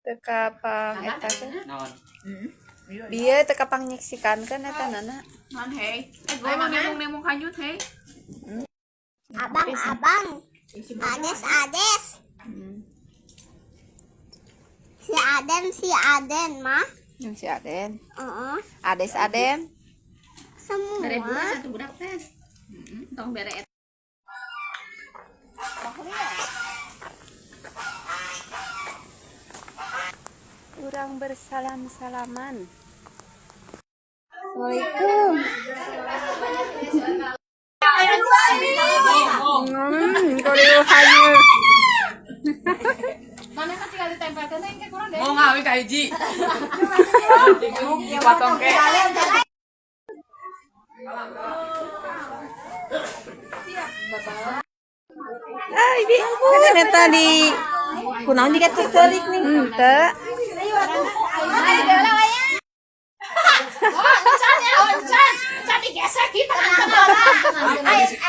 teka pang eta teh. Non. Dia teka pang nyaksikan kan eta nana. Non hei. Gua nemong kanyut hei. Abang. Ades. Si Aden mah. Yang si Aden. Ades Aden. semua. Bere budak satu budak tes. Tong bere eta. Kurang bersalam-salaman. Assalamualaikum. Kalau hanya Mana kan tinggal ditempelkeun teh kurang deh. Mau ngawi ka hiji. Dipotong ke. Ay, bi. Kan eta di kunaon juga terik nih. Henteu. Can digesek gitu.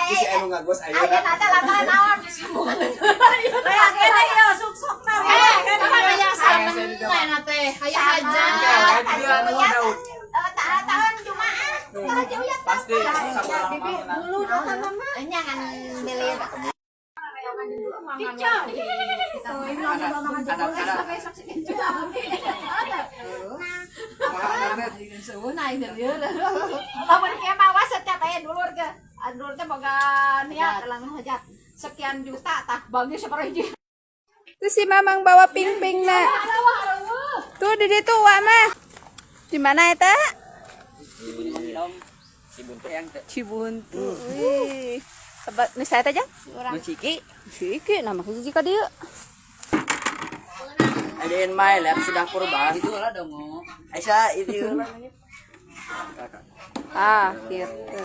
Isi anu ngagos ayeuna. Ada lama naon. Kayaknya ya sok-sok na. Aya sareng lain teh. Aya hajat. Tahun Jumaah. Kalau jauh ya Pasti sabarang dulu sama mama. Jangan beli. Lamun kieu mah was setiap aya dulur ke. Dulur teh boga niat langsung hajat. Sekian juta tah bagi saparehiji. Tuh si Mamang bawa ping-ping na. Tuh di ditu wa mah. Di mana eta? Cibuntu. Wih. Sobat nu saya aja? Ciki. Ciki nama hiji ka dieu. Adein mai lihat sudah kurban. Itu lah dong. Aisyah itu lah. Ah, gitu.